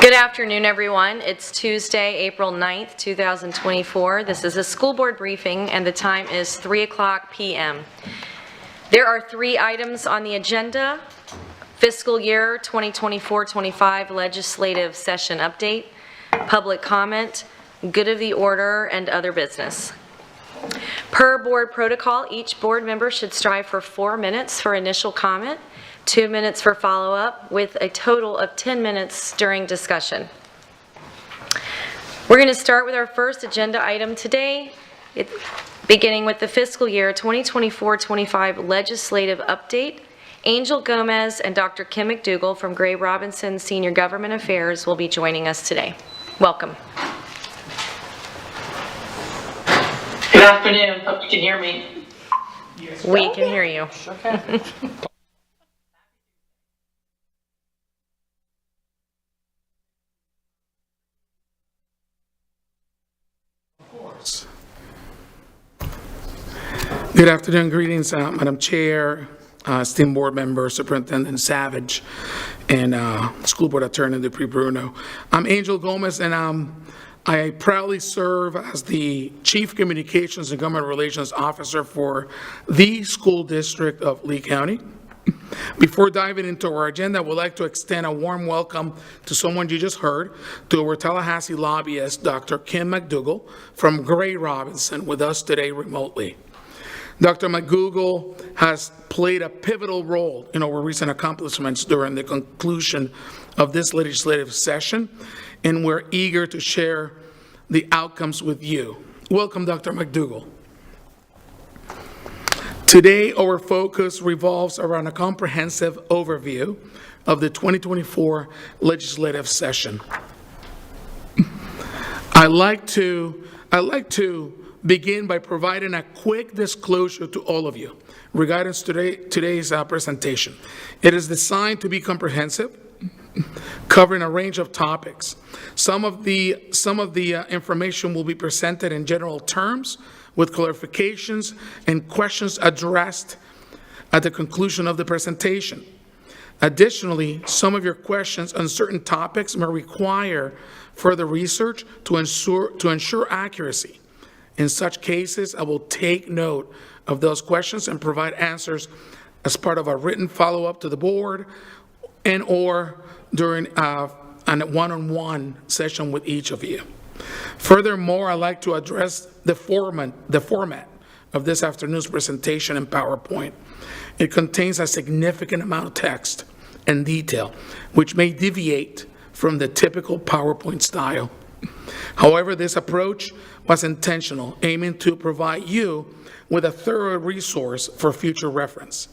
Good afternoon, everyone. It's Tuesday, April 9th, 2024. This is a school board briefing, and the time is 3:00 p.m. There are 3 items on the agenda: fiscal year 2024-25 legislative session update, public comment, good of the order, and other business. Per board protocol, each board member should strive for 4 minutes for initial comment, 2 minutes for follow-up, with a total of 10 minutes during discussion. We're going to start with our first agenda item today, beginning with the fiscal year 2024-25 legislative update. Angel Gomez and Dr. Kim McDougall from Gray Robinson Senior Government Affairs will be joining us today. Welcome. Good afternoon. Hope you can hear me. We can hear you. Okay. Good afternoon, greetings, Madam Chair, esteemed board member, Superintendent Savage, and School Board Attorney Dupree Bruno. I'm Angel Gomez, and I proudly serve as the Chief Communications and Government Relations Officer for the School District of Lee County. Before diving into our agenda, I would like to extend a warm welcome to someone you just heard, to our Tallahassee lobbyist, Dr. Kim McDougall from Gray Robinson, with us today remotely. Dr. McDougall has played a pivotal role in our recent accomplishments during the conclusion of this legislative session, and we're eager to share the outcomes with you. Welcome, Dr. McDougall. Today, our focus revolves around a comprehensive overview of the 2024 legislative session. I like to begin by providing a quick disclosure to all of you regarding today's presentation. It is designed to be comprehensive, covering a range of topics. Some of the information will be presented in general terms, with clarifications and questions addressed at the conclusion of the presentation. Additionally, some of your questions on certain topics may require further research to ensure accuracy. In such cases, I will take note of those questions and provide answers as part of a written follow-up to the board and/or during a one-on-one session with each of you. Furthermore, I'd like to address the format of this afternoon's presentation in PowerPoint. It contains a significant amount of text and detail, which may deviate from the typical PowerPoint style. However, this approach was intentional, aiming to provide you with a thorough resource for future reference.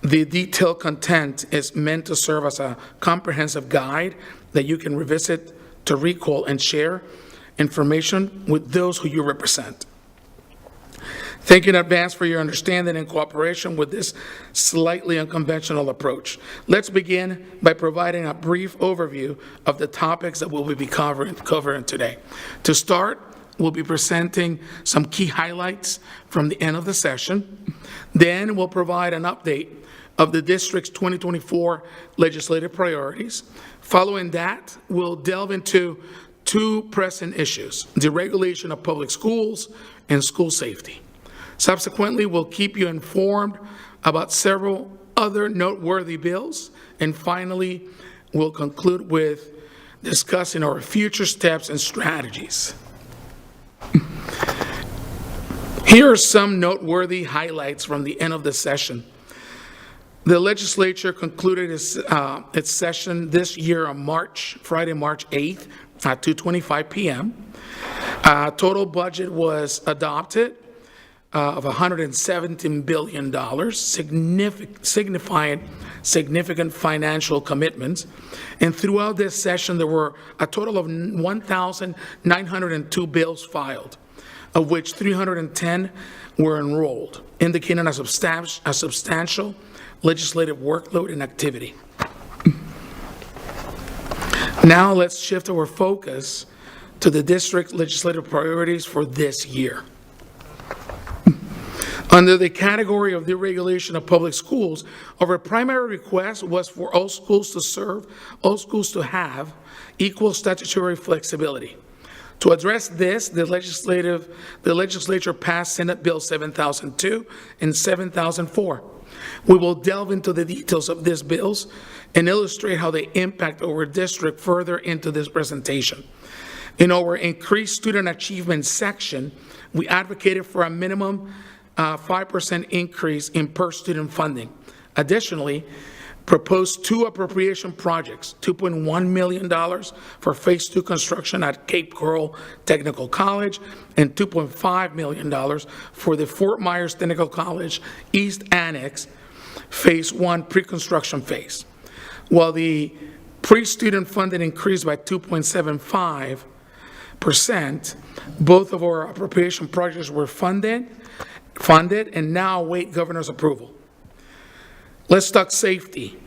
The detailed content is meant to serve as a comprehensive guide that you can revisit to recall and share information with those who you represent. Thank you in advance for your understanding and cooperation with this slightly unconventional approach. Let's begin by providing a brief overview of the topics that we'll be covering today. To start, we'll be presenting some key highlights from the end of the session. Then we'll provide an update of the district's 2024 legislative priorities. Following that, we'll delve into 2 pressing issues: deregulation of public schools and school safety. Subsequently, we'll keep you informed about several other noteworthy bills. And finally, we'll conclude with discussing our future steps and strategies. Here are some noteworthy highlights from the end of the session. The legislature concluded its session this year on Friday, March 8th at 2:25 p.m. Total budget was adopted of $117 billion, signifying significant financial commitments. And throughout this session, there were a total of 1,902 bills filed, of which 310 were enrolled, indicating a substantial legislative workload and activity. Now let's shift our focus to the district legislative priorities for this year. Under the category of deregulation of public schools, our primary request was for all schools to have equal statutory flexibility. To address this, the legislature passed Senate Bill 7002 and 7004. We will delve into the details of these bills and illustrate how they impact our district further into this presentation. In our increased student achievement section, we advocated for a minimum 5% increase in per-student funding. Additionally, proposed two appropriation projects, $2.1 million for Phase 2 construction at Cape Coral Technical College and $2.5 million for the Fort Myers Technical College East Annex Phase 1 pre-construction phase. While the pre-student funding increased by 2.75%, both of our appropriation projects were funded and now await governor's approval. Let's talk safety.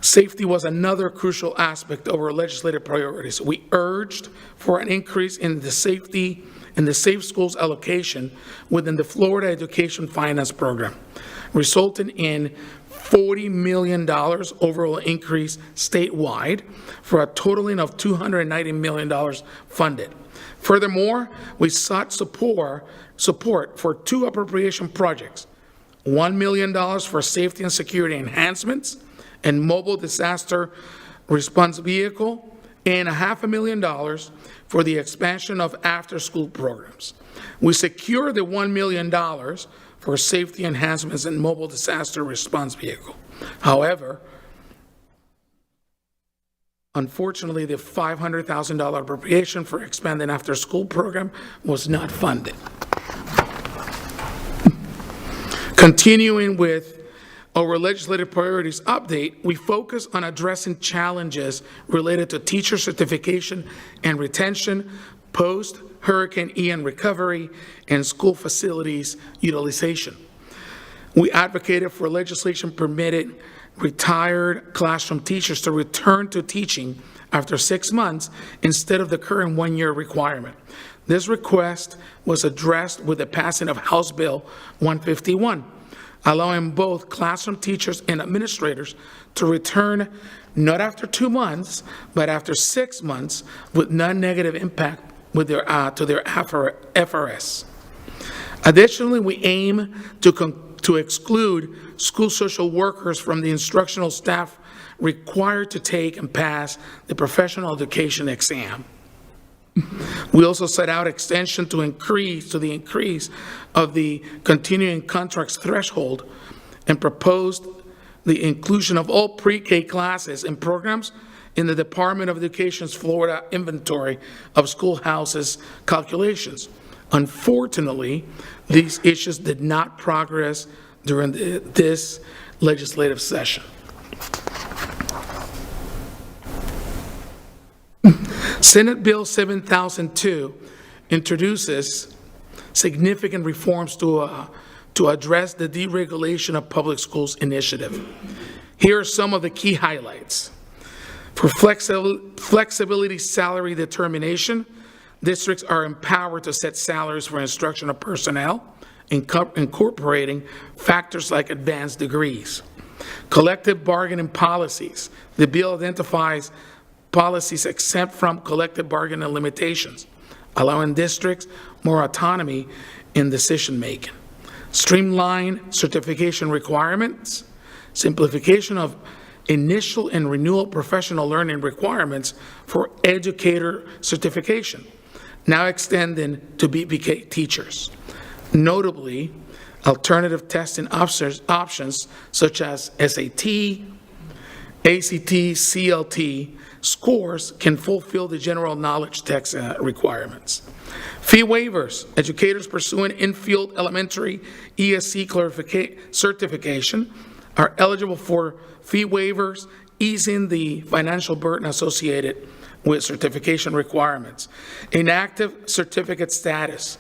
Safety was another crucial aspect of our legislative priorities. We urged for an increase in the Safe Schools allocation within the Florida Education Finance Program, resulting in $40 million overall increase statewide for a totaling of $290 million funded. Furthermore, we sought support for two appropriation projects, $1 million for safety and security enhancements and mobile disaster response vehicle, and $500,000 for the expansion of after-school programs. We secured the $1 million for safety enhancements and mobile disaster response vehicle. However, unfortunately, the $500,000 appropriation for expanding after-school program was not funded. Continuing with our legislative priorities update, we focus on addressing challenges related to teacher certification and retention, post-Hurricane Ian recovery, and school facilities utilization. We advocated for legislation permitting retired classroom teachers to return to teaching after 6 months instead of the current 1-year requirement. This request was addressed with the passing of House Bill 151, allowing both classroom teachers and administrators to return not after 2 months, but after 6 months with non-negative impact with their, to their FRS. Additionally, we aim to exclude school social workers from the instructional staff required to take and pass the professional education exam. We also set out extension to the increase of the continuing contracts threshold and proposed the inclusion of all pre-K classes and programs in the Department of Education's Florida inventory of schoolhouses calculations. Unfortunately, these issues did not progress during this legislative session. Senate Bill 7002 introduces significant reforms to address the deregulation of public schools initiative. Here are some of the key highlights. For flexibility salary determination, districts are empowered to set salaries for instructional personnel, incorporating factors like advanced degrees. Collective bargaining policies. The bill identifies policies exempt from collective bargaining limitations, allowing districts more autonomy in decision-making. Streamline certification requirements, simplification of initial and renewal professional learning requirements for educator certification, now extending to BPK teachers. Notably, alternative testing options such as SAT, ACT, CLT scores can fulfill the general knowledge test requirements. Fee waivers. Educators pursuing in-field elementary ESC certification are eligible for fee waivers, easing the financial burden associated with certification requirements. Inactive certificate status.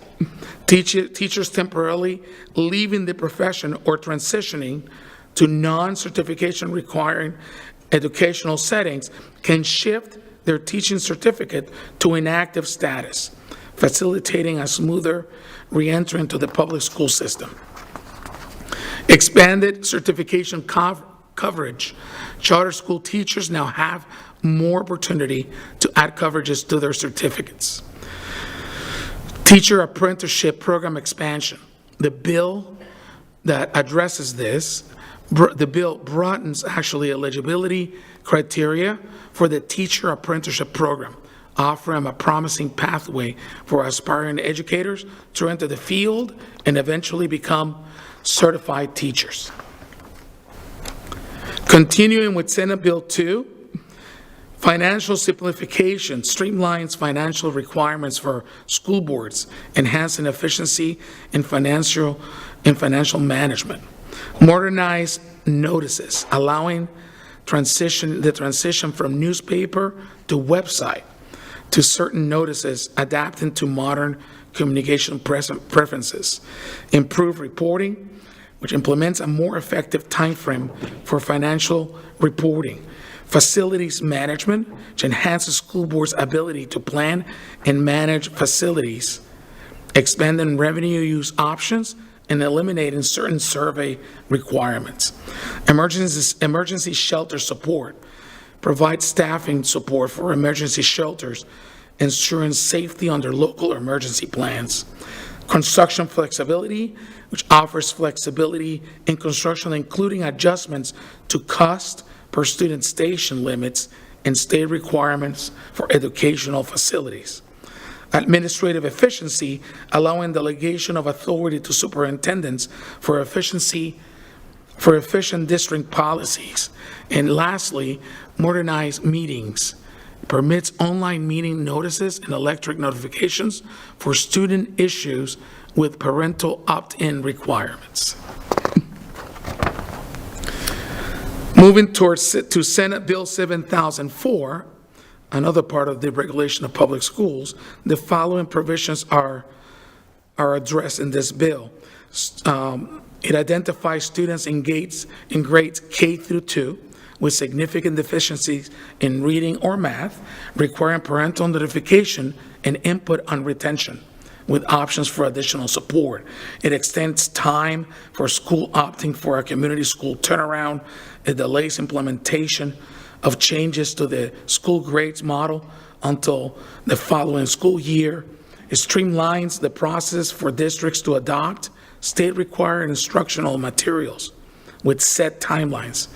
Teachers temporarily leaving the profession or transitioning to non-certification requiring educational settings can shift their teaching certificate to inactive status, facilitating a smoother re-entry into the public school system. Expanded certification coverage. Charter school teachers now have more opportunity to add coverages to their certificates. Teacher apprenticeship program expansion. The bill that addresses this, the bill broadens actually eligibility criteria for the teacher apprenticeship program, offering a promising pathway for aspiring educators to enter the field and eventually become certified teachers. Continuing with Senate Bill 2, financial simplification streamlines financial requirements for school boards, enhancing efficiency in financial management. Modernize notices, allowing the transition from newspaper to website to certain notices, adapting to modern communication preferences. Improve reporting, which implements a more effective timeframe for financial reporting. Facilities management, which enhances school boards' ability to plan and manage facilities. Expanding revenue use options and eliminating certain survey requirements. Emergency shelter support. Provide staffing support for emergency shelters, ensuring safety under local emergency plans. Construction flexibility, which offers flexibility in construction, including adjustments to cost per student station limits and state requirements for educational facilities. Administrative efficiency, allowing delegation of authority to superintendents for efficient district policies. And lastly, modernize meetings. Permits online meeting notices and electric notifications for student issues with parental opt-in requirements. Moving to Senate Bill 7004, another part of the regulation of public schools, the following provisions are addressed in this bill. It identifies students in grades K through 2 with significant deficiencies in reading or math, requiring parental notification and input on retention, with options for additional support. It extends time for school opting for a community school turnaround. It delays implementation of changes to the school grades model until the following school year. It streamlines the process for districts to adopt state-required instructional materials with set timelines.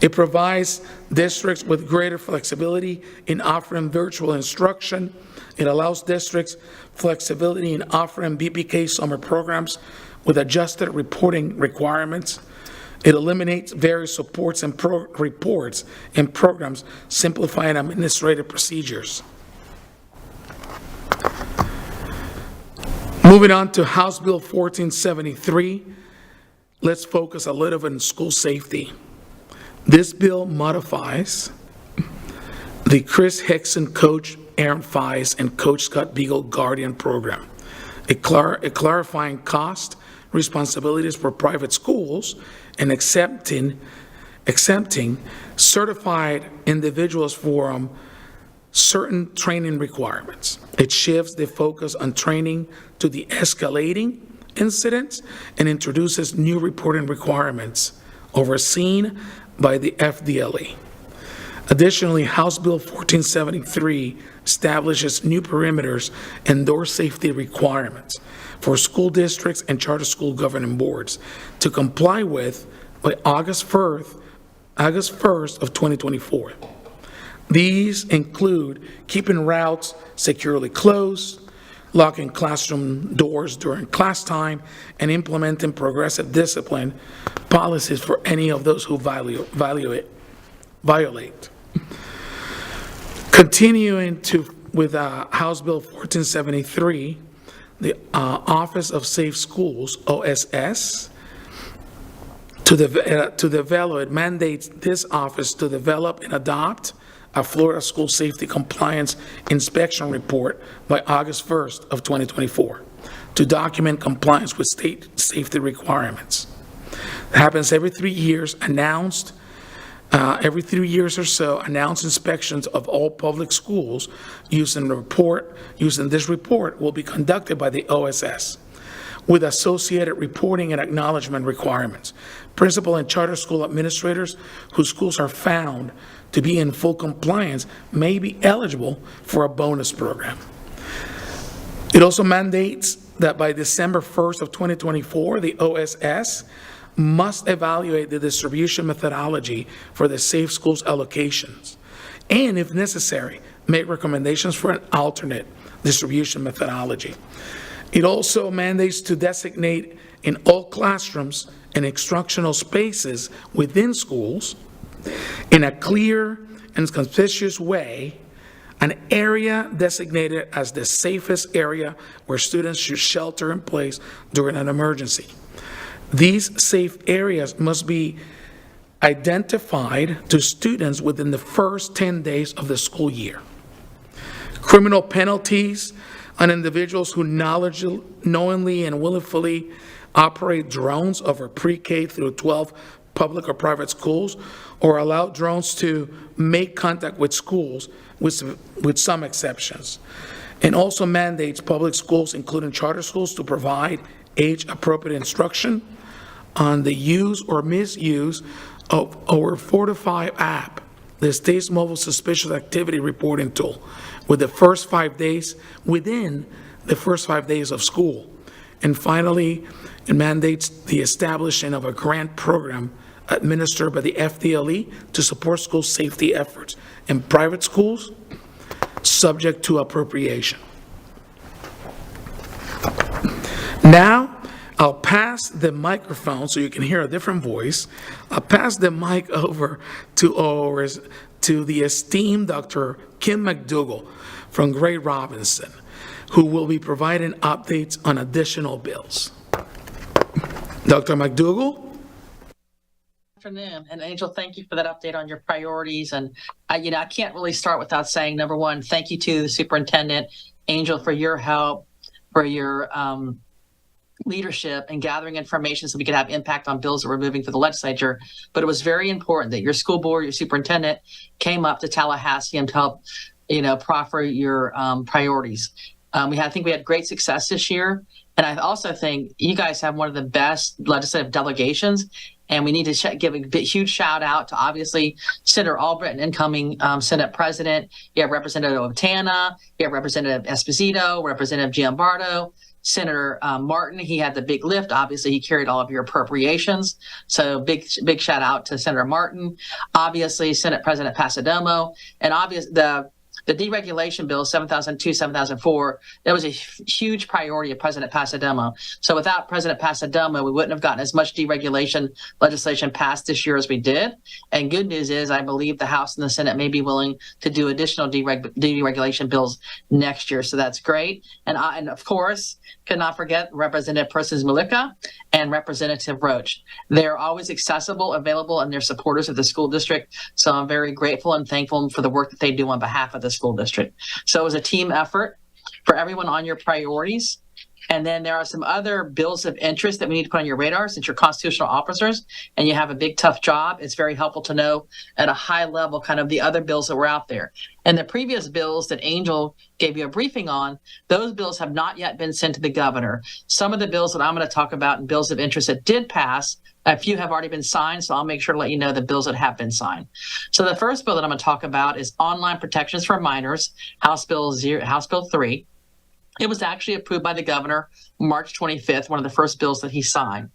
It provides districts with greater flexibility in offering virtual instruction. It allows districts flexibility in offering BPK summer programs with adjusted reporting requirements. It eliminates various supports and reports and programs, simplifying administrative procedures. Moving on to House Bill 1473, let's focus a little bit on school safety. This bill modifies the Chris Hickson, Coach Aaron Fies, and Coach Scott Beagle Guardian program. It clarifying cost responsibilities for private schools and accepting certified individuals for certain training requirements. It shifts the focus on training to the escalating incidents and introduces new reporting requirements overseen by the FDLE. Additionally, House Bill 1473 establishes new perimeters and door safety requirements for school districts and charter school governing boards to comply with by August 1st of 2024. These include keeping routes securely closed, locking classroom doors during class time, and implementing progressive discipline policies for any of those who violate. Continuing with House Bill 1473, the Office of Safe Schools, OSS, it mandates this office to develop and adopt a Florida School Safety Compliance Inspection Report by August 1st of 2024 to document compliance with state safety requirements. It happens every 3 years, every 3 years or so, announce inspections of all public schools using this report will be conducted by the OSS. with associated reporting and acknowledgement requirements. Principal and charter school administrators whose schools are found to be in full compliance may be eligible for a bonus program. It also mandates that by December 1st of 2024, the OSS must evaluate the distribution methodology for the Safe Schools allocations, and if necessary, make recommendations for an alternate distribution methodology. It also mandates to designate in all classrooms and instructional spaces within schools, in a clear and conspicuous way, an area designated as the safest area where students should shelter in place during an emergency. These safe areas must be identified to students within the first 10 days of the school year. Criminal penalties on individuals who knowingly and willfully operate drones over pre-K through 12 public or private schools, or allow drones to make contact with schools, with some exceptions. And also mandates public schools, including charter schools, to provide age-appropriate instruction on the use or misuse of our 4to5 app, the state's mobile suspicious activity reporting tool, within the first 5 days of school. And finally, it mandates the establishment of a grant program administered by the FDLE to support school safety efforts in private schools, subject to appropriation. Now, I'll pass the microphone so you can hear a different voice. I'll pass the mic over to the esteemed Dr. Kim McDougall from Gray Robinson, who will be providing updates on additional bills. Dr. McDougall? Afternoon. And Angel, thank you for that update on your priorities. And I can't really start without saying, number one, thank you to the superintendent, Angel, for your help, for your leadership and gathering information so we could have impact on bills that we're moving through the legislature. But it was very important that your school board, your superintendent came up to Tallahassee and to help, proffer your priorities. I think we had great success this year. And I also think you guys have one of the best legislative delegations. And we need to give a huge shout out to, obviously, Senator Albrecht, incoming Senate President. You have Representative Otana, you have Representative Esposito, Representative Giambardo, Senator Martin. He had the big lift. Obviously, he carried all of your appropriations. So big shout out to Senator Martin. Obviously, Senate President Pasadomo, and the deregulation bill 7002, 7004, that was a huge priority of President Pasadomo. So without President Pasadomo, we wouldn't have gotten as much deregulation legislation passed this year as we did. And good news is, I believe the House and the Senate may be willing to do additional deregulation bills next year. So that's great. And of course, could not forget Representative Persons Malika and Representative Roach. They're always accessible, available, and they're supporters of the school district. So I'm very grateful and thankful for the work that they do on behalf of the school district. So it was a team effort for everyone on your priorities. And then there are some other bills of interest that we need to put on your radar since you're constitutional officers and you have a big, tough job. It's very helpful to know at a high level kind of the other bills that were out there. And the previous bills that Angel gave you a briefing on, those bills have not yet been sent to the governor. Some of the bills that I'm going to talk about and bills of interest that did pass, a few have already been signed, so I'll make sure to let you know the bills that have been signed. So the first bill that I'm going to talk about is online protections for minors, House Bill 3. It was actually approved by the governor March 25th, one of the first bills that he signed.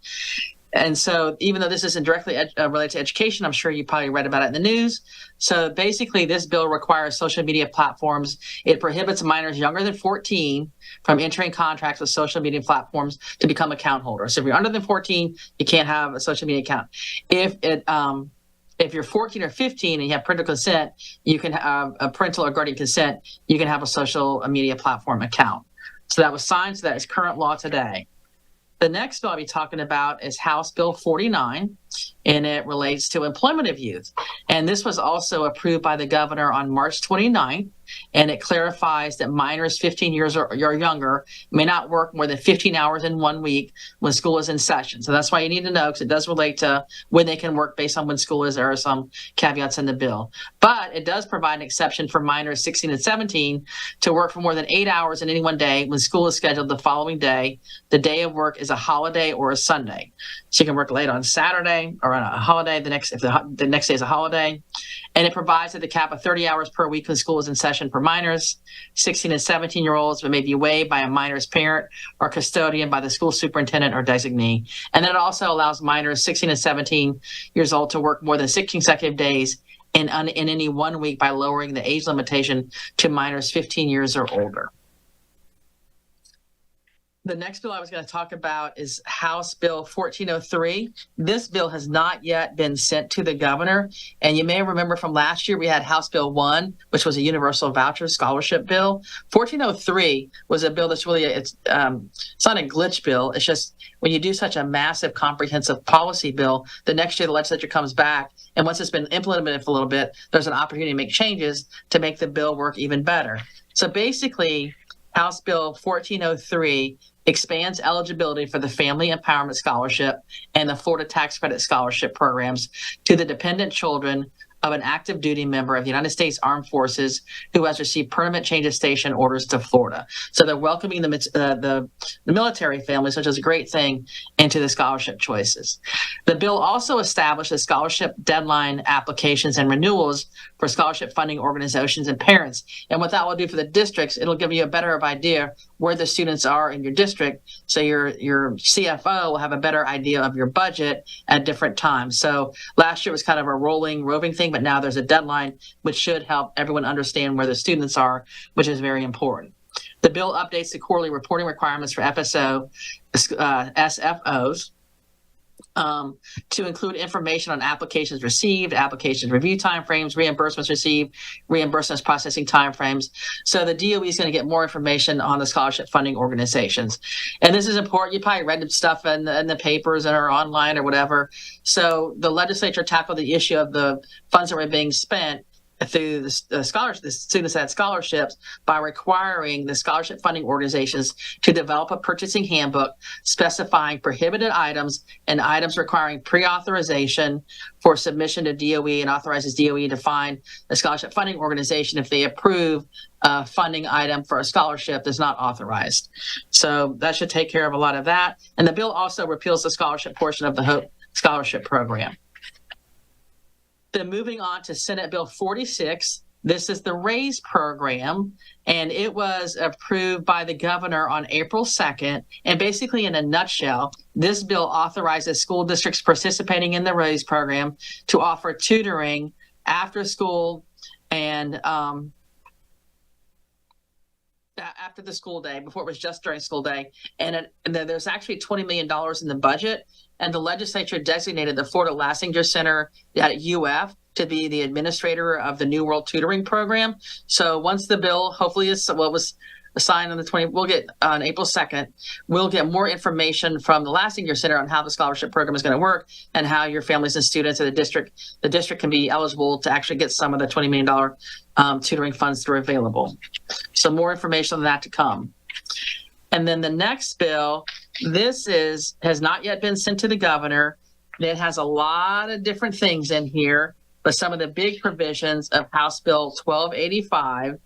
And so even though this isn't directly related to education, I'm sure you probably read about it in the news. So basically, this bill requires social media platforms. It prohibits minors younger than 14 from entering contracts with social media platforms to become account holders. So if you're under than 14, you can't have a social media account. If you're 14 or 15 and you have parental consent, you can have a parental or guardian consent, you can have a social media platform account. So that was signed, so that is current law today. The next bill I'll be talking about is House Bill 49. and it relates to employment of youth. And this was also approved by the governor on March 29th, and it clarifies that minors 15 years or younger may not work more than 15 hours in 1 week when school is in session. So that's why you need to know, because it does relate to when they can work based on when school is. There are some caveats in the bill. But it does provide an exception for minors 16 and 17 to work for more than 8 hours in any one day when school is scheduled the following day. The day of work is a holiday or a Sunday. So you can work late on Saturday or on a holiday, if the next day is a holiday. And it provides that the cap of 30 hours per week when school is in session for minors, 16 and 17-year-olds, but may be waived by a minor's parent or custodian by the school superintendent or designee. And then it also allows minors 16 and 17 years old to work more than 6 consecutive days in any 1 week by lowering the age limitation to minors 15 years or older. The next bill I was going to talk about is House Bill 1403. This bill has not yet been sent to the governor. And you may remember from last year, we had House Bill 1, which was a universal voucher scholarship bill. 1403 was a bill that's really, it's not a glitch bill. It's just when you do such a massive comprehensive policy bill, the next year the legislature comes back, and once it's been implemented for a little bit, there's an opportunity to make changes to make the bill work even better. So basically, House Bill 1403 expands eligibility for the Family Empowerment Scholarship and the Florida Tax Credit Scholarship programs to the dependent children of an active duty member of the United States Armed Forces who has received permanent change of station orders to Florida. So they're welcoming the military families, which is a great thing, into the scholarship choices. The bill also establishes scholarship deadline applications and renewals for scholarship funding organizations and parents. And what that will do for the districts, it'll give you a better idea where the students are in your district. So your CFO will have a better idea of your budget at different times. So last year was kind of a roving thing, but now there's a deadline, which should help everyone understand where the students are, which is very important. The bill updates the quarterly reporting requirements for SFOs to include information on applications received, applications review timeframes, reimbursements received, reimbursements processing timeframes. So the DOE is going to get more information on the scholarship funding organizations. And this is important. You probably read stuff in the papers or online or whatever. So the legislature tackled the issue of the funds that were being spent through the students that had scholarships by requiring the scholarship funding organizations to develop a purchasing handbook specifying prohibited items and items requiring pre-authorization for submission to DOE, and authorizes DOE to fine the scholarship funding organization if they approve a funding item for a scholarship that's not authorized. So that should take care of a lot of that. And the bill also repeals the scholarship portion of the HOPE scholarship program. Then moving on to Senate Bill 46, this is the RAISE program, and it was approved by the governor on April 2nd. And basically, in a nutshell, this bill authorizes school districts participating in the RAISE program to offer tutoring after school and after the school day. Before it was just during school day. And there's actually $20 million in the budget. And the legislature designated the Florida Lassinger Center at UF to be the administrator of the New World Tutoring Program. So once the bill hopefully was signed on the 20th, we'll get on April 2nd, we'll get more information from the Lassinger Center on how the scholarship program is going to work and how your families and students in the district can be eligible to actually get some of the $20 million tutoring funds that are available. So more information on that to come. And then the next bill, this has not yet been sent to the governor. It has a lot of different things in here, but some of the big provisions of House Bill 1285.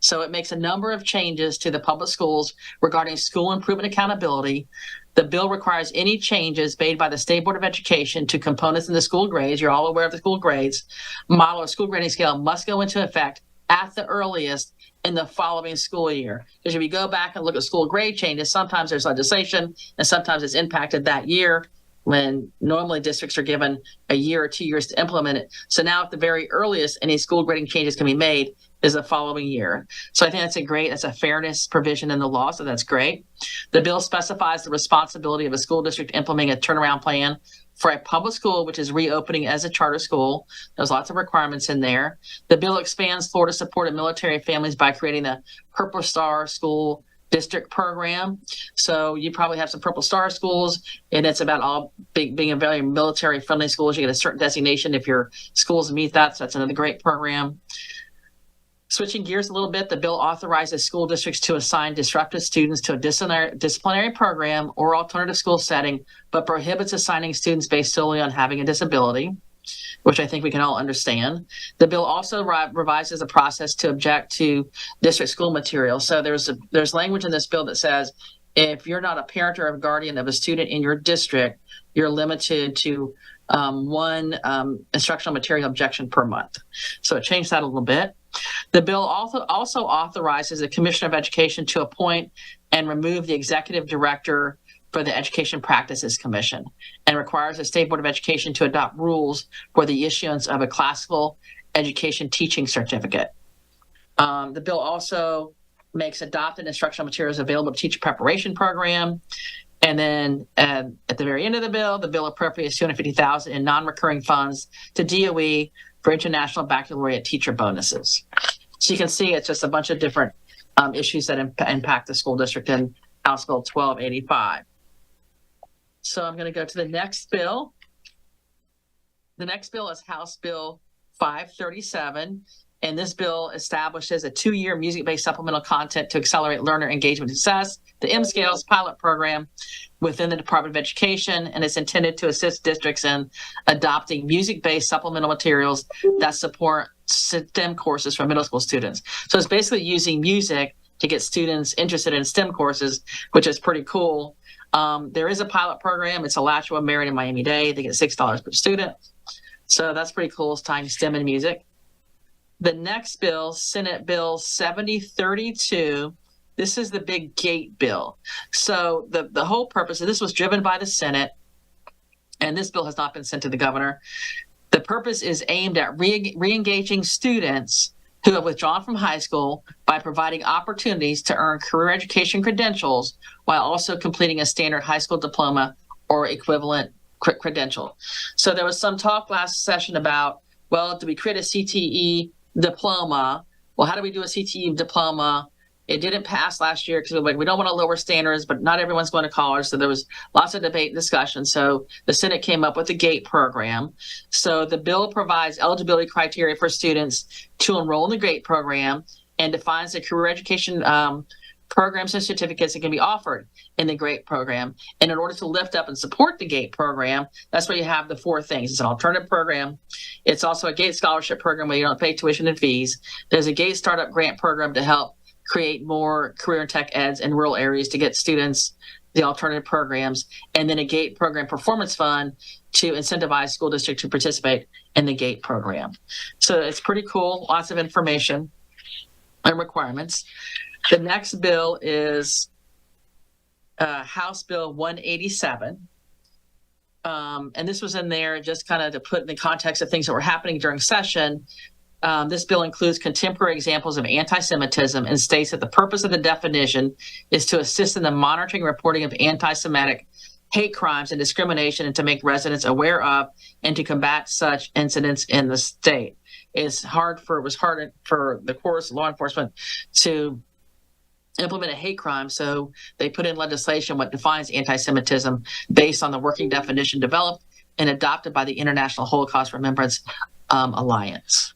So it makes a number of changes to the public schools regarding school improvement accountability. The bill requires any changes made by the State Board of Education to components in the school grades. You're all aware of the school grades. Model or school grading scale must go into effect at the earliest in the following school year. Because if you go back and look at school grade changes, sometimes there's legislation and sometimes it's impacted that year, when normally districts are given a year or 2 years to implement it. So now at the very earliest, any school grading changes can be made is the following year. So I think that's a fairness provision in the law, so that's great. The bill specifies the responsibility of a school district implementing a turnaround plan for a public school which is reopening as a charter school. There's lots of requirements in there. The bill expands Florida supported military families by creating the Purple Star School district program. So you probably have some Purple Star schools, and it's about all being a very military-friendly schools. You get a certain designation if your schools meet that, so that's another great program. Switching gears a little bit, the bill authorizes school districts to assign disruptive students to a disciplinary program or alternative school setting, but prohibits assigning students based solely on having a disability, which I think we can all understand. The bill also revises a process to object to district school material. So there's language in this bill that says if you're not a parent or a guardian of a student in your district, you're limited to one instructional material objection per month. So it changed that a little bit. The bill also authorizes the Commissioner of Education to appoint and remove the executive director for the Education Practices Commission, and requires the State Board of Education to adopt rules for the issuance of a classical education teaching certificate. The bill also makes adopted instructional materials available to teacher preparation program. And then at the very end of the bill appropriates $250,000 in non-recurring funds to DOE for International Baccalaureate teacher bonuses. So you can see it's just a bunch of different issues that impact the school district in House Bill 1285. So I'm going to go to the next bill. The next bill is House Bill 537. And this bill establishes a 2-year music-based supplemental content to accelerate learner engagement success, the M-Scales pilot program within the Department of Education, and it's intended to assist districts in adopting music-based supplemental materials that support STEM courses for middle school students. So it's basically using music to get students interested in STEM courses, which is pretty cool. There is a pilot program. It's Alachua, Marion, and Miami-Dade. They get $6 per student. So that's pretty cool. It's tying STEM and music. The next bill, Senate Bill 7032, this is the big gate bill. So the whole purpose of this was driven by the Senate, and this bill has not been sent to the governor. The purpose is aimed at re-engaging students who have withdrawn from high school by providing opportunities to earn career education credentials while also completing a standard high school diploma or equivalent credential. So there was some talk last session about, well, do we create a CTE diploma? Well, how do we do a CTE diploma? It didn't pass last year because we don't want to lower standards, but not everyone's going to college. So there was lots of debate and discussion. So the Senate came up with the GATE program. So the bill provides eligibility criteria for students to enroll in the GATE program and defines the career education programs and certificates that can be offered in the GATE program. And in order to lift up and support the GATE program, that's where you have the 4 things. It's an alternative program. It's also a GATE scholarship program where you don't pay tuition and fees. There's a GATE startup grant program to help create more career and tech eds in rural areas to get students the alternative programs, and then a GATE program performance fund to incentivize school districts to participate in the GATE program. So it's pretty cool, lots of information and requirements. The next bill is House Bill 187. And this was in there just kind of to put in the context of things that were happening during session. This bill includes contemporary examples of anti-Semitism and states that the purpose of the definition is to assist in the monitoring and reporting of anti-Semitic hate crimes and discrimination, and to make residents aware of and to combat such incidents in the state. It was hard for the courts, law enforcement, to implement a hate crime, so they put in legislation what defines anti-Semitism based on the working definition developed and adopted by the International Holocaust Remembrance Alliance.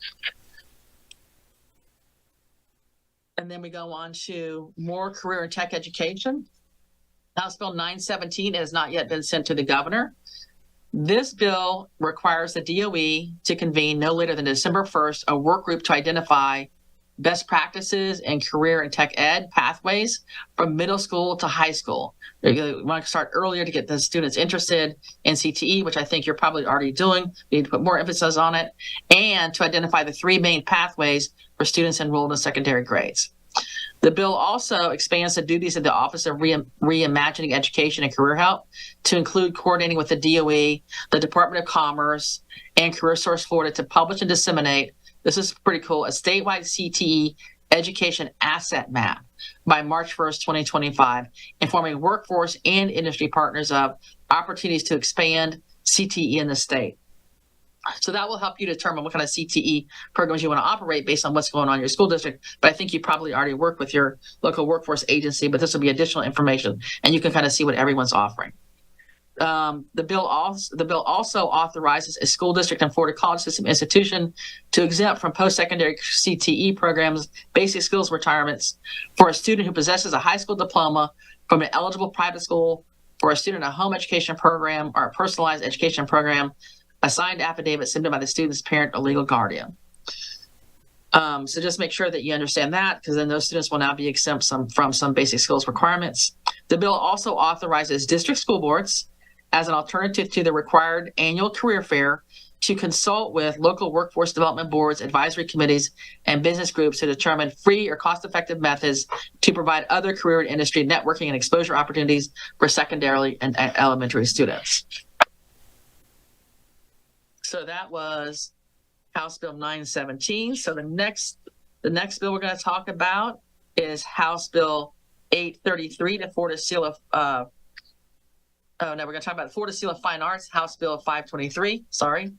And then we go on to more career and tech education. House Bill 917 has not yet been sent to the governor. This bill requires the DOE to convene no later than December 1st a work group to identify best practices and career and tech ed pathways from middle school to high school. You want to start earlier to get the students interested in CTE, which I think you're probably already doing. You need to put more emphasis on it, and to identify the 3 main pathways for students enrolled in secondary grades. The bill also expands the duties of the Office of Reimagining Education and Career Help to include coordinating with the DOE, the Department of Commerce, and CareerSource Florida to publish and disseminate, this is pretty cool, a statewide CTE education asset map by March 1st, 2025, informing workforce and industry partners of opportunities to expand CTE in the state. So that will help you determine what kind of CTE programs you want to operate based on what's going on in your school district. But I think you probably already work with your local workforce agency, but this will be additional information, and you can kind of see what everyone's offering. The bill also authorizes a school district and Florida college system institution to exempt from post-secondary CTE programs basic skills requirements for a student who possesses a high school diploma from an eligible private school, for a student in a home education program or a personalized education program, a signed affidavit submitted by the student's parent or legal guardian. So just make sure that you understand that, because then those students will now be exempt from some basic skills requirements. The bill also authorizes district school boards as an alternative to the required annual career fair to consult with local workforce development boards, advisory committees, and business groups to determine free or cost-effective methods to provide other career and industry networking and exposure opportunities for secondary and elementary students. So that was House Bill 917. So the next bill we're going to talk about is House Bill 833, the Florida Seal of we're going to talk about the Florida Seal of Fine Arts, House Bill 523, sorry.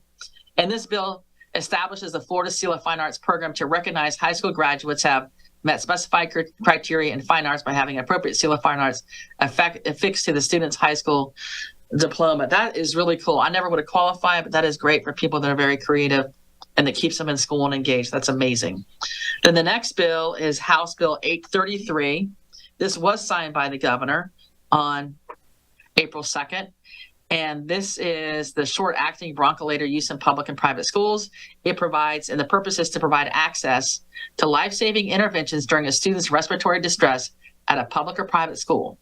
And this bill establishes the Florida Seal of Fine Arts program to recognize high school graduates have met specified criteria in fine arts by having an appropriate Seal of Fine Arts affixed to the student's high school diploma. That is really cool. I never would have qualified, but that is great for people that are very creative and that keeps them in school and engaged. That's amazing. Then the next bill is House Bill 833. This was signed by the governor on April 2nd. And this is the short-acting bronchodilator use in public and private schools. It provides, and the purpose is to provide access to life-saving interventions during a student's respiratory distress at a public or private school.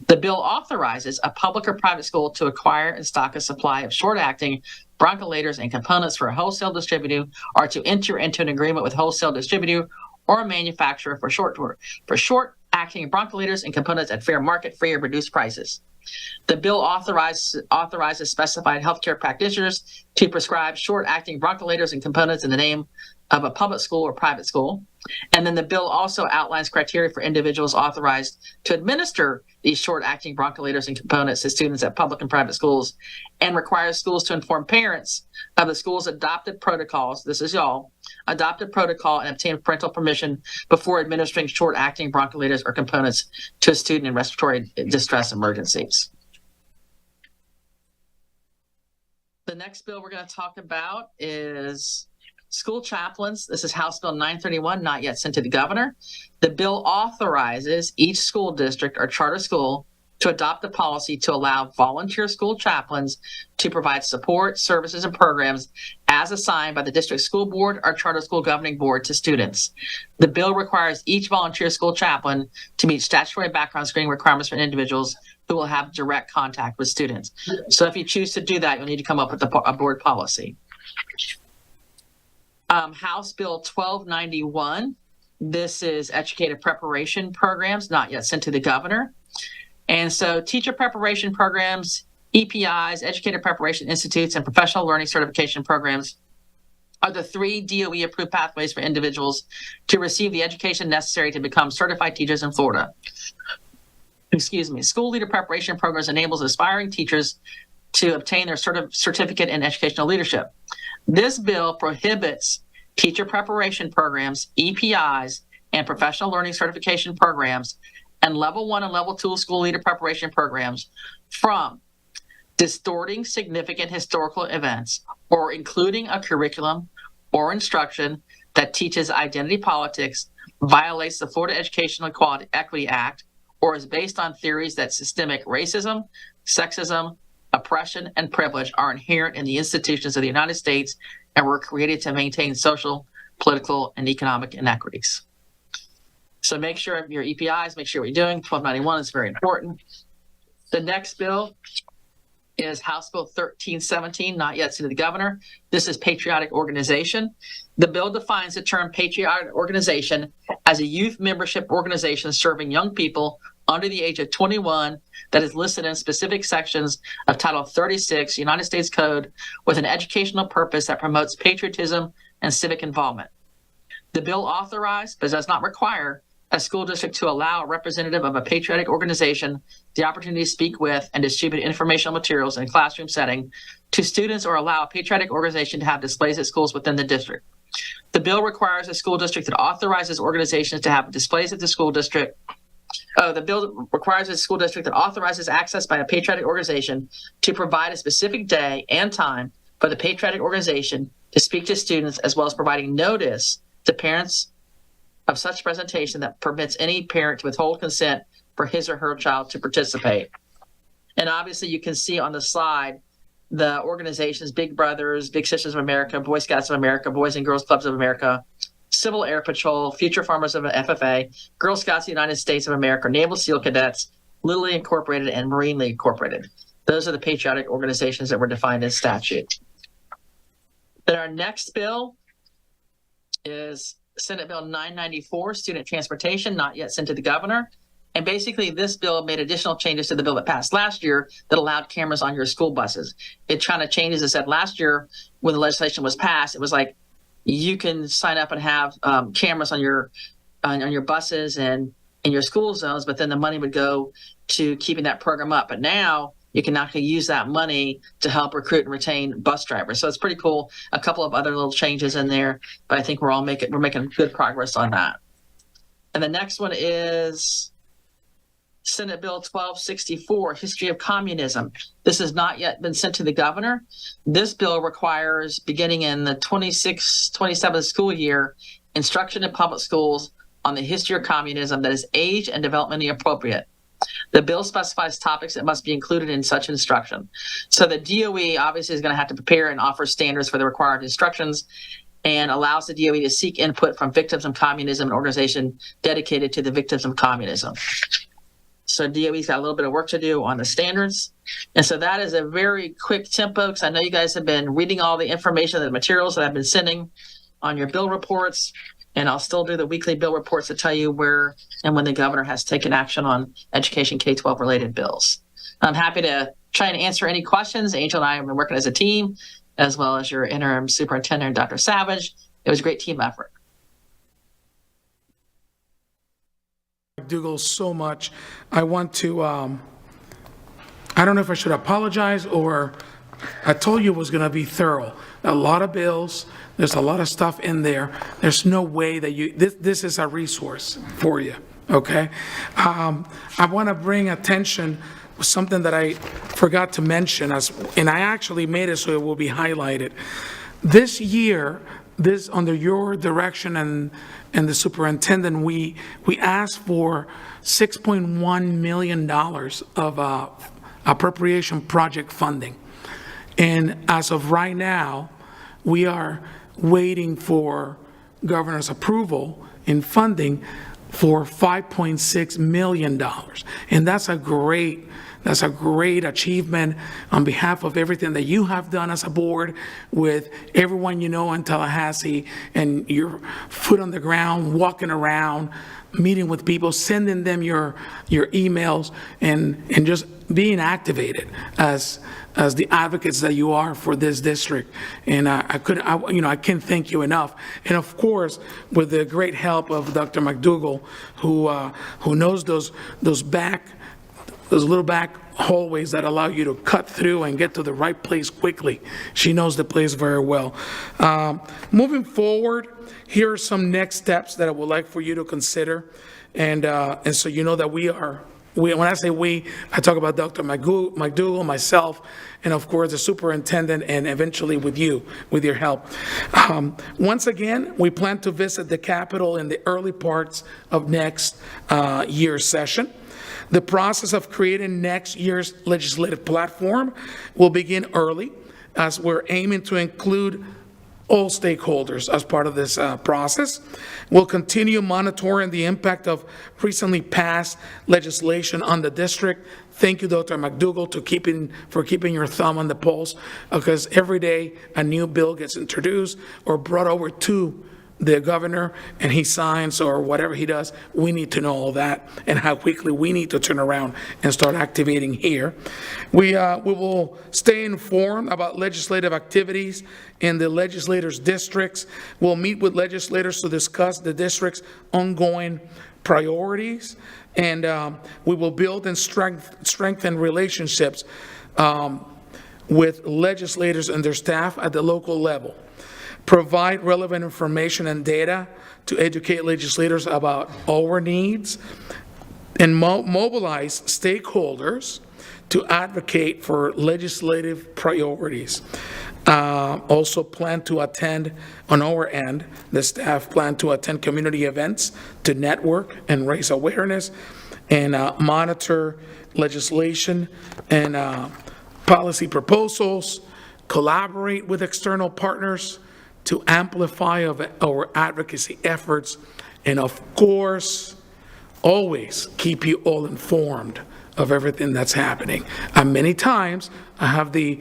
The bill authorizes a public or private school to acquire and stock a supply of short-acting bronchodilators and components for a wholesale distributor, or to enter into an agreement with wholesale distributor or a manufacturer for short-acting bronchodilators and components at fair market, free or reduced prices. The bill authorizes specified healthcare practitioners to prescribe short-acting bronchodilators and components in the name of a public school or private school. And then the bill also outlines criteria for individuals authorized to administer these short-acting bronchodilators and components to students at public and private schools, and requires schools to inform parents of the school's adopted protocols, this is y'all, adopted protocol, and obtain parental permission before administering short-acting bronchodilators or components to a student in respiratory distress emergencies. The next bill we're going to talk about is school chaplains. This is House Bill 931, not yet sent to the governor. The bill authorizes each school district or charter school to adopt a policy to allow volunteer school chaplains to provide support, services, and programs as assigned by the district school board or charter school governing board to students. The bill requires each volunteer school chaplain to meet statutory background screening requirements for individuals who will have direct contact with students. So if you choose to do that, you'll need to come up with a board policy. House Bill 1291. This is educator preparation programs, not yet sent to the governor. And so teacher preparation programs, EPIs, educator preparation institutes, and professional learning certification programs are the 3 DOE-approved pathways for individuals to receive the education necessary to become certified teachers in Florida. School leader preparation programs enables aspiring teachers to obtain their certificate in educational leadership. This bill prohibits teacher preparation programs, EPIs, and professional learning certification programs, and level 1 and level 2 school leader preparation programs from distorting significant historical events or including a curriculum or instruction that teaches identity politics, violates the Florida Educational Equity Act, or is based on theories that systemic racism, sexism, oppression, and privilege are inherent in the institutions of the United States and were created to maintain social, political, and economic inequities. So make sure of your EPIs, make sure what you're doing. 1291 is very important. The next bill is House Bill 1317, not yet sent to the governor. This is patriotic organization. The bill defines the term patriotic organization as a youth membership organization serving young people under the age of 21 that is listed in specific sections of Title 36 United States Code with an educational purpose that promotes patriotism and civic involvement. The bill authorized, but does not require, a school district to allow a representative of a patriotic organization the opportunity to speak with and distribute informational materials in a classroom setting to students, or allow a patriotic organization to have displays at schools within the district. The bill requires a school district that authorizes organizations to have displays at the school district. The bill requires a school district that authorizes access by a patriotic organization to provide a specific day and time for the patriotic organization to speak to students, as well as providing notice to parents of such presentation that permits any parent to withhold consent for his or her child to participate. And obviously you can see on the slide the organizations: Big Brothers, Big Sisters of America, Boy Scouts of America, Boys and Girls Clubs of America, Civil Air Patrol, Future Farmers of FFA, Girl Scouts of the United States of America, Naval SEAL Cadets, Little League Incorporated, and Marine League Incorporated. Those are the patriotic organizations that were defined in statute. Then our next bill is Senate Bill 994, Student Transportation, not yet sent to the governor. And basically, this bill made additional changes to the bill that passed last year that allowed cameras on your school buses. It kind of changed, as I said, last year when the legislation was passed. It was like you can sign up and have cameras on your buses and in your school zones, but then the money would go to keeping that program up. But now you can actually use that money to help recruit and retain bus drivers. So it's pretty cool. A couple of other little changes in there, but I think we're making good progress on that. And the next one is Senate Bill 1264, History of Communism. This has not yet been sent to the governor. This bill requires, beginning in the 26-27 school year, instruction in public schools on the history of communism that is age and developmentally appropriate. The bill specifies topics that must be included in such instruction. So the DOE obviously is going to have to prepare and offer standards for the required instructions, and allows the DOE to seek input from victims of communism, an organization dedicated to the victims of communism. So DOE's got a little bit of work to do on the standards. And so that is a very quick tempo, because I know you guys have been reading all the information, the materials that I've been sending on your bill reports. And I'll still do the weekly bill reports to tell you where and when the governor has taken action on education K-12 related bills. I'm happy to try and answer any questions. Angel and I have been working as a team, as well as your interim superintendent, Dr. Savage. It was a great team effort. McDougall, so much. I want to, I don't know if I should apologize, or I told you it was going to be thorough. A lot of bills, there's a lot of stuff in there. There's no way that this is a resource for you, okay? I want to bring attention to something that I forgot to mention, and I actually made it so it will be highlighted. This year, under your direction and the superintendent, we asked for $6.1 million of appropriation project funding. And as of right now, we are waiting for governor's approval in funding for $5.6 million. And that's a great achievement on behalf of everything that you have done as a board, with everyone you know in Tallahassee, and your foot on the ground, walking around, meeting with people, sending them your emails, and just being activated as the advocates that you are for this district. And I can't thank you enough. And of course, with the great help of Dr. McDougall, who knows those little back hallways that allow you to cut through and get to the right place quickly. She knows the place very well. Moving forward, here are some next steps that I would like for you to consider. And so you know that when I say we, I talk about Dr. McDougall, myself, and of course the superintendent, and eventually with you, with your help. Once again, we plan to visit the Capitol in the early parts of next year's session. The process of creating next year's legislative platform will begin early, as we're aiming to include all stakeholders as part of this process. We'll continue monitoring the impact of recently passed legislation on the district. Thank you, Dr. McDougall, for keeping your thumb on the pulse, because every day a new bill gets introduced or brought over to the governor and he signs or whatever he does, we need to know all that and how quickly we need to turn around and start activating here. We will stay informed about legislative activities in the legislators' districts. We'll meet with legislators to discuss the district's ongoing priorities, and we will build and strengthen relationships with legislators and their staff at the local level. Provide relevant information and data to educate legislators about our needs, and mobilize stakeholders to advocate for legislative priorities. Also plan to attend, on our end, the staff plan to attend community events to network and raise awareness and monitor legislation and policy proposals, collaborate with external partners to amplify our advocacy efforts, and of course, always keep you all informed of everything that's happening. And many times, I have the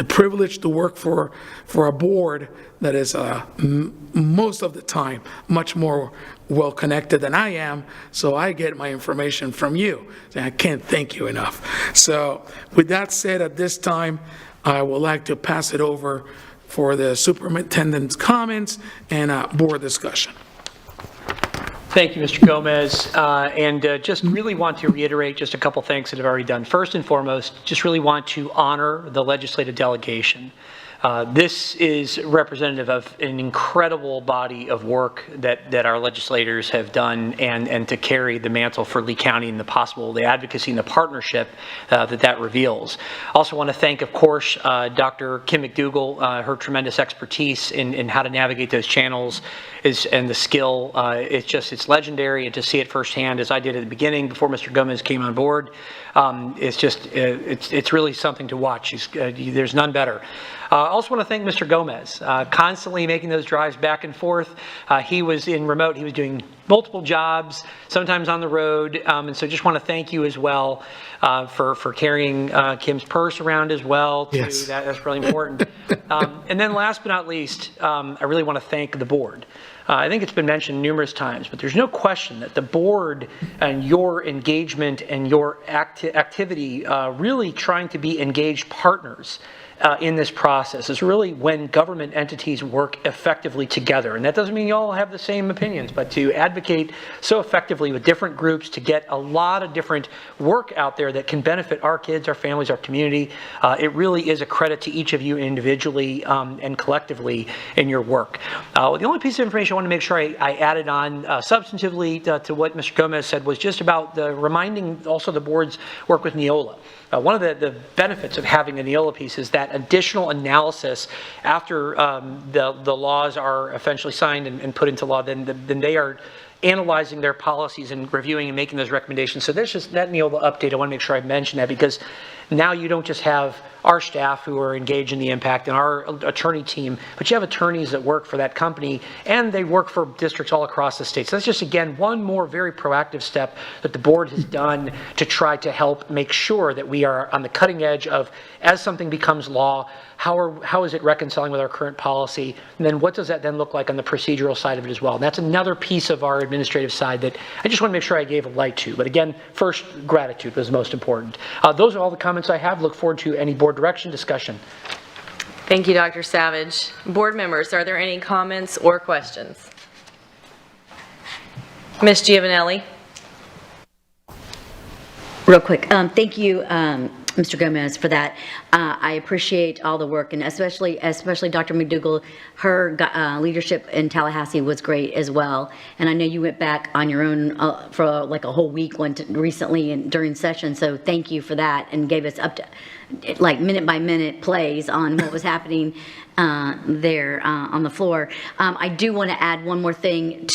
privilege to work for a board that is most of the time much more well-connected than I am, so I get my information from you. I can't thank you enough. So with that said, at this time, I would like to pass it over for the superintendent's comments and board discussion. Thank you, Mr. Gomez. Just really want to reiterate just a couple things that I've already done. First and foremost, just really want to honor the legislative delegation. This is representative of an incredible body of work that our legislators have done, and to carry the mantle for Lee County and the advocacy and the partnership that reveals. Also want to thank, of course, Dr. Kim McDougall, her tremendous expertise in how to navigate those channels and the skill. It's legendary, and to see it firsthand, as I did at the beginning before Mr. Gomez came on board, it's really something to watch. There's none better. I also want to thank Mr. Gomez, constantly making those drives back and forth. He was in remote, he was doing multiple jobs, sometimes on the road, and so just want to thank you as well for carrying Kim's purse around as well. Yes. That's really important. And then last but not least, I really want to thank the board. I think it's been mentioned numerous times, but there's no question that the board and your engagement and your activity really trying to be engaged partners in this process is really when government entities work effectively together. And that doesn't mean you all have the same opinions, but to advocate so effectively with different groups to get a lot of different work out there that can benefit our kids, our families, our community. It really is a credit to each of you individually and collectively in your work. The only piece of information I want to make sure I added on substantively to what Mr. Gomez said was just about reminding also the board's work with Neola. One of the benefits of having a Neola piece is that additional analysis after the laws are eventually signed and put into law, then they are analyzing their policies and reviewing and making those recommendations. So there's just that Neola update. I want to make sure I mention that, because now you don't just have our staff who are engaged in the impact and our attorney team, but you have attorneys that work for that company, and they work for districts all across the state. So that's just, again, one more very proactive step that the board has done to try to help make sure that we are on the cutting edge of, as something becomes law, how is it reconciling with our current policy, and then what does that then look like on the procedural side of it as well. And that's another piece of our administrative side that I just want to make sure I gave a light to. But again, first, gratitude was most important. Those are all the comments I have. Look forward to any board direction discussion. Thank you, Dr. Savage. Board members, are there any comments or questions? Ms. Giovanelli. Real quick, thank you, Mr. Gomez, for that. I appreciate all the work, and especially Dr. McDougall. Her leadership in Tallahassee was great as well. And I know you went back on your own for like a whole week recently and during session. So thank you for that, and gave us up to like minute by minute plays on what was happening there on the floor. I do want to add one more thing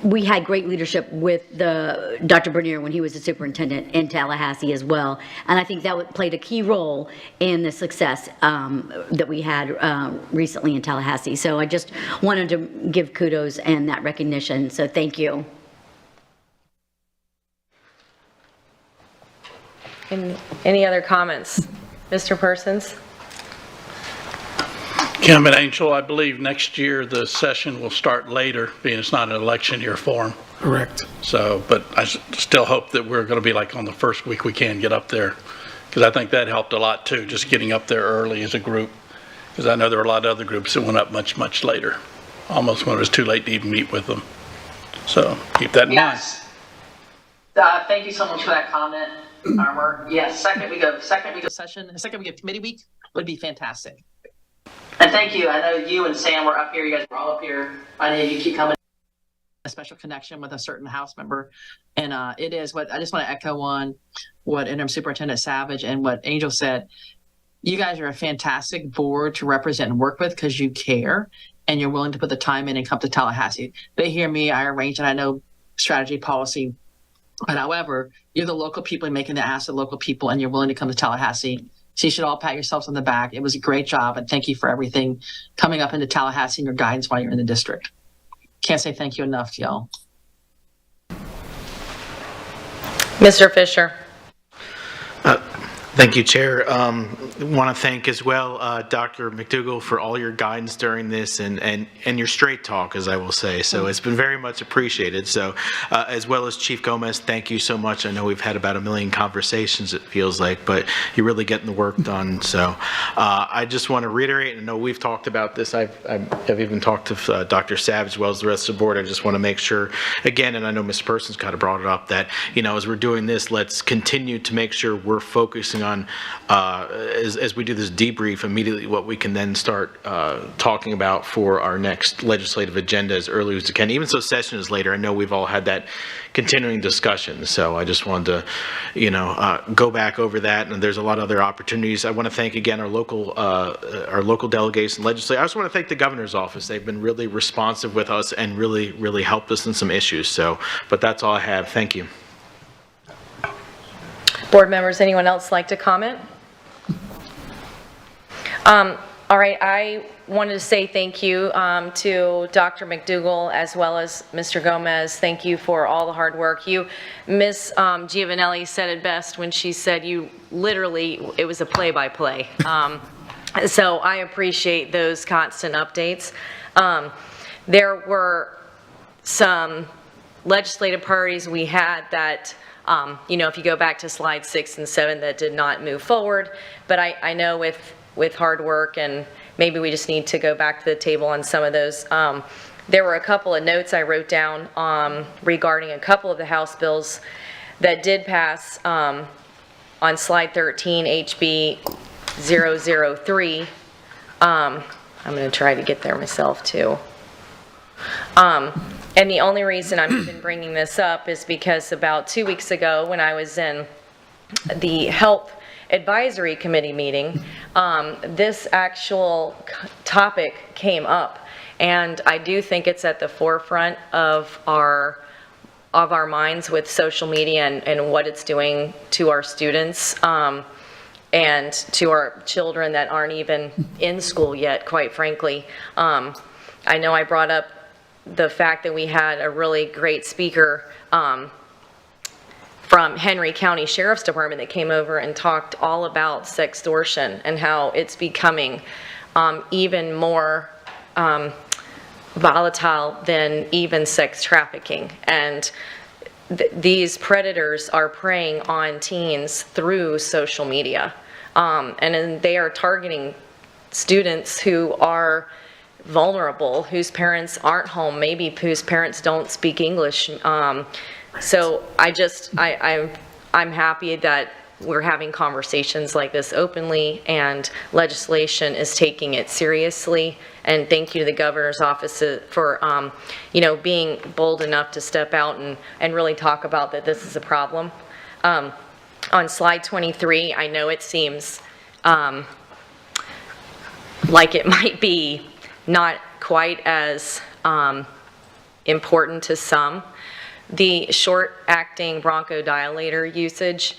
we had great leadership with Dr. Bernier when he was the superintendent in Tallahassee as well. And I think that played a key role in the success that we had recently in Tallahassee. So I just wanted to give kudos and that recognition. So thank you. Any other comments? Mr. Persons? Kim and Angel, I believe next year the session will start later, being it's not an election year for them. Correct. So, but I still hope that we're going to be like on the first week we can get up there, because I think that helped a lot too, just getting up there early as a group, because I know there were a lot of other groups that went up much, much later, almost when it was too late to even meet with them. So keep that in mind. Yes. Thank you so much for that comment, Armor. Yes, second week of session, second week of committee week would be fantastic. And thank you. I know you and Sam were up here. You guys were all up here. I know you keep coming. A special connection with a certain House member, and it is what I just want to echo on what Interim Superintendent Savage and what Angel said. You guys are a fantastic board to represent and work with because you care and you're willing to put the time in and come to Tallahassee. They hear me. I arrange, and I know strategy, policy. But however, you're the local people making the ask of local people, and you're willing to come to Tallahassee. So you should all pat yourselves on the back. It was a great job, and thank you for everything coming up into Tallahassee and your guidance while you're in the district. Can't say thank you enough to y'all. Mr. Fisher. Thank you, Chair. Want to thank as well Dr. McDougall for all your guidance during this and your straight talk, as I will say. So it's been very much appreciated. So as well as Chief Gomez, thank you so much. I know we've had about 1 million conversations, it feels like, but you're really getting the work done. So I just want to reiterate, and I know we've talked about this. I've even talked to Dr. Savage as well as the rest of the board. I just want to make sure, again, and I know Ms. Persons kind of brought it up, that, you know, as we're doing this, let's continue to make sure we're focusing on, as we do this debrief, immediately what we can then start talking about for our next legislative agenda as early as we can. Even so session is later, I know we've all had that continuing discussion. So I just wanted to, you know, go back over that. And there's a lot of other opportunities. I want to thank again our local delegates and legislators. I also want to thank the governor's office. They've been really responsive with us and really helped us in some issues. So, but that's all I have. Thank you. Board members, anyone else like to comment? All right, I wanted to say thank you to Dr. McDougall as well as Mr. Gomez. Thank you for all the hard work. Ms. Giovanelli said it best when she said you literally, it was a play-by-play. So I appreciate those constant updates. There were some legislative priorities we had that you know, if you go back to slide 6 and 7, that did not move forward. But I know with hard work, and maybe we just need to go back to the table on some of those. There were a couple of notes I wrote down regarding a couple of the House bills that did pass on slide 13, HB 003. I'm going to try to get there myself too. And the only reason I'm even bringing this up is because about 2 weeks ago when I was in the Health Advisory Committee meeting, this actual topic came up. And I do think it's at the forefront of our minds with social media and what it's doing to our students and to our children that aren't even in school yet, quite frankly. I know I brought up the fact that we had a really great speaker from Henry County Sheriff's Department that came over and talked all about sextortion and how it's becoming even more volatile than even sex trafficking. And these predators are preying on teens through social media. And they are targeting students who are vulnerable, whose parents aren't home, maybe whose parents don't speak English. So I'm happy that we're having conversations like this openly and legislation is taking it seriously. And thank you to the governor's office for, you know, being bold enough to step out and really talk about that this is a problem. On slide 23, I know it seems like it might be not quite as important to some. The short-acting bronchodilator usage,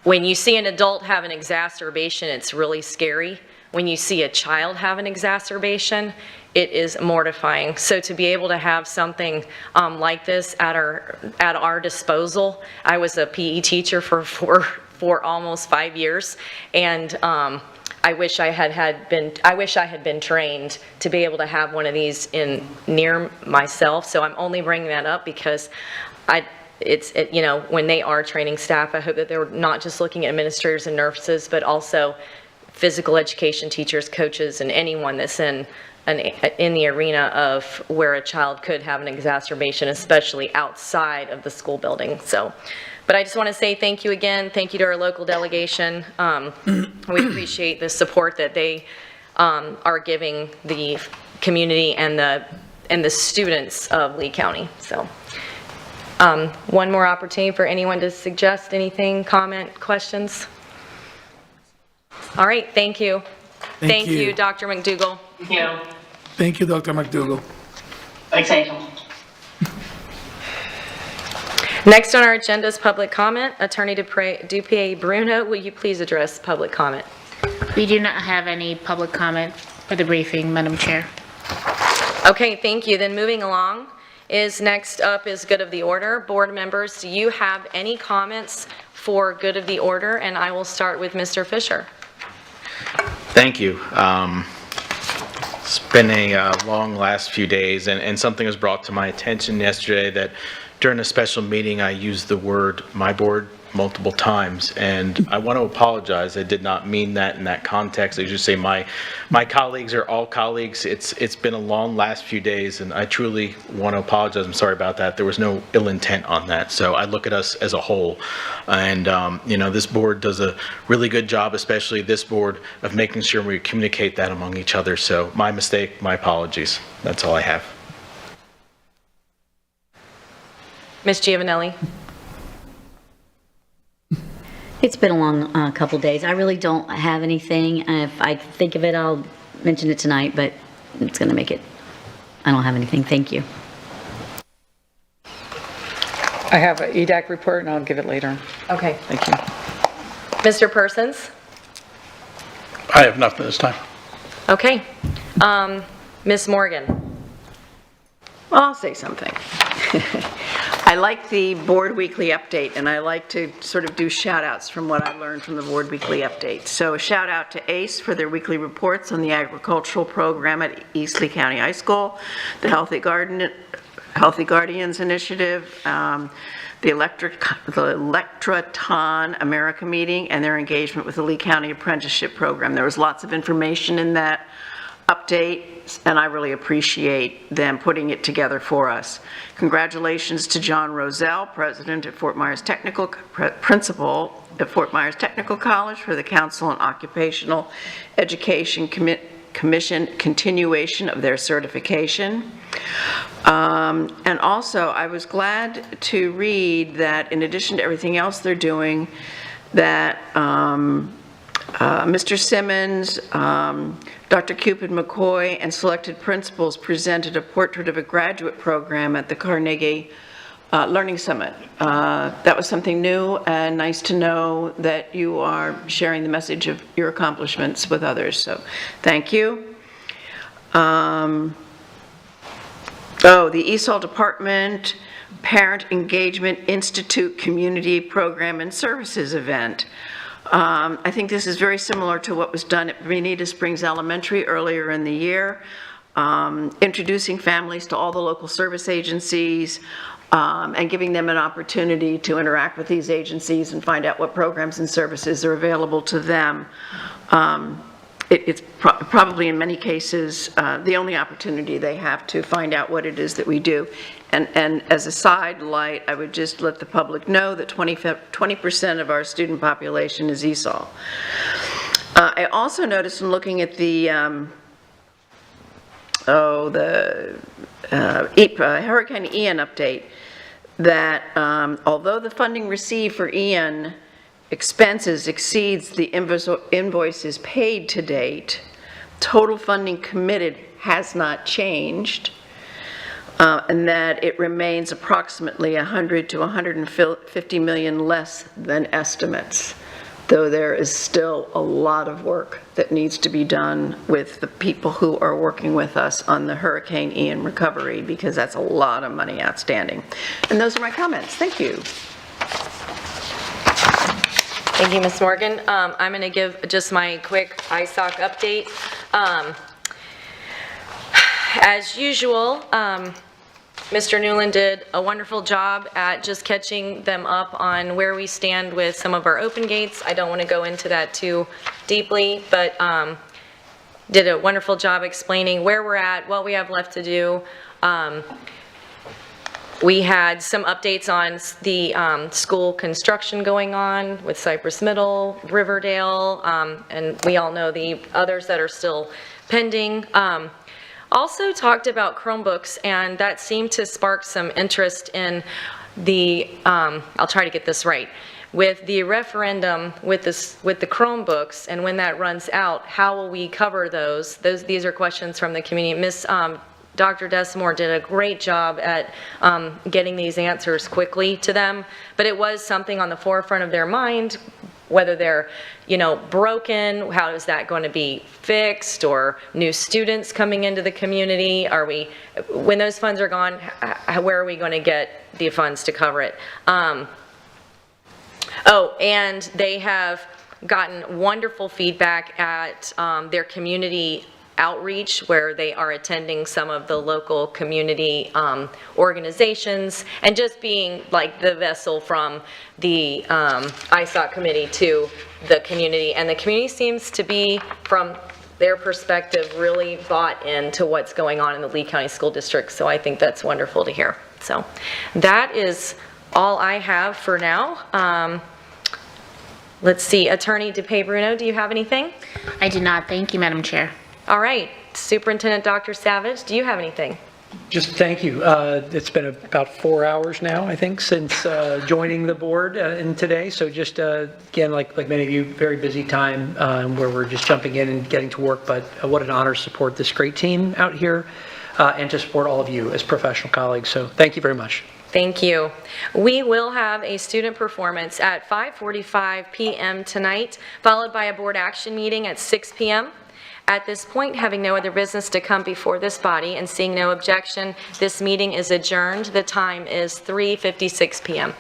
when you see an adult have an exacerbation, it's really scary. When you see a child have an exacerbation, it is mortifying. So to be able to have something like this at our disposal, I was a PE teacher for almost 5 years, and I wish I had been trained to be able to have one of these near myself. So I'm only bringing that up because when they are training staff, I hope that they're not just looking at administrators and nurses, but also physical education teachers, coaches, and anyone that's in the arena of where a child could have an exacerbation, especially outside of the school building. So, but I just want to say thank you again. Thank you to our local delegation. We appreciate the support that they are giving the community and the students of Lee County. So, one more opportunity for anyone to suggest anything, comment, questions. All right, thank you. Thank you, Dr. McDougall. Thank you. Thank you, Dr. McDougall. Thanks, Angel. Next on our agenda is public comment. Attorney Dupuy Bruno, will you please address public comment? We do not have any public comment for the briefing, Madam Chair. Okay, thank you. Then moving along next up is good of the order. Board members, do you have any comments for good of the order? And I will start with Mr. Fisher. Thank you. It's been a long last few days, and something was brought to my attention yesterday that during a special meeting I used the word "my board" multiple times, and I want to apologize. I did not mean that in that context. I just say my colleagues are all colleagues. It's been a long last few days, and I truly want to apologize. I'm sorry about that. There was no ill intent on that. So I look at us as a whole, and this board does a really good job, especially this board, of making sure we communicate that among each other. So my mistake, my apologies. That's all I have. Ms. Giovanelli. It's been a long couple days. I really don't have anything. If I think of it, I'll mention it tonight, but it's going to make it. I don't have anything. Thank you. I have an EDAC report, and I'll give it later. Okay. Thank you. Mr. Persons? I have nothing this time. Okay. Ms. Morgan? Well, I'll say something. I like the board weekly update, and I like to sort of do shout outs from what I learned from the board weekly update. So a shout out to ACE for their weekly reports on the agricultural program at East Lee County High School, the Healthy Guardians Initiative, the Electraton America meeting, and their engagement with the Lee County Apprenticeship Program. There was lots of information in that update, and I really appreciate them putting it together for us. Congratulations to John Roselle, President at Principal at Fort Myers Technical College, for the Council on Occupational Education Commission continuation of their certification. And also, I was glad to read that in addition to everything else they're doing, that Mr. Simmons, Dr. Cupid McCoy, and selected principals presented a portrait of a graduate program at the Carnegie Learning Summit. That was something new, and nice to know that you are sharing the message of your accomplishments with others, so thank you. The ESOL Department Parent Engagement Institute Community Program and Services event. I think this is very similar to what was done at Benita Springs Elementary earlier in the year, introducing families to all the local service agencies and giving them an opportunity to interact with these agencies and find out what programs and services are available to them. It's probably in many cases the only opportunity they have to find out what it is that we do. And as a side light, I would just let the public know that 20% of our student population is ESOL. I also noticed in looking at the Hurricane Ian update that although the funding received for Ian expenses exceeds the invoices paid to date, total funding committed has not changed, and that it remains approximately 100 to 150 million less than estimates, though there is still a lot of work that needs to be done with the people who are working with us on the Hurricane Ian recovery, because that's a lot of money outstanding. And those are my comments. Thank you. Thank you, Ms. Morgan. I'm going to give just my quick ISOC update. As usual, Mr. Newland did a wonderful job at just catching them up on where we stand with some of our open gates. I don't want to go into that too deeply, but did a wonderful job explaining where we're at, what we have left to do. We had some updates on the school construction going on with Cypress Middle, Riverdale, and we all know the others that are still pending. Also talked about Chromebooks, and that seemed to spark some interest in the, I'll try to get this right, with the referendum with the Chromebooks, and when that runs out, how will we cover those? These are questions from the community. Dr. Desamore did a great job at getting these answers quickly to them, but it was something on the forefront of their mind, whether they're, broken, how is that going to be fixed, or new students coming into the community, when those funds are gone, where are we going to get the funds to cover it? And they have gotten wonderful feedback at their community outreach, where they are attending some of the local community organizations and just being like the vessel from the ISOC committee to the community. And the community seems to be, from their perspective, really bought into what's going on in the Lee County School District. So I think that's wonderful to hear. So that is all I have for now. Let's see, Attorney DePay-Bruno, do you have anything? I do not. Thank you, Madam Chair. All right, Superintendent Dr. Savage, do you have anything? Just thank you. It's been about 4 hours now, I think, since joining the board and today. So just, again, like many of you, very busy time where we're just jumping in and getting to work. But what an honor to support this great team out here and to support all of you as professional colleagues. So thank you very much. Thank you. We will have a student performance at 5:45 p.m. tonight, followed by a board action meeting at 6 p.m. At this point, having no other business to come before this body and seeing no objection, this meeting is adjourned. The time is 3:56 p.m.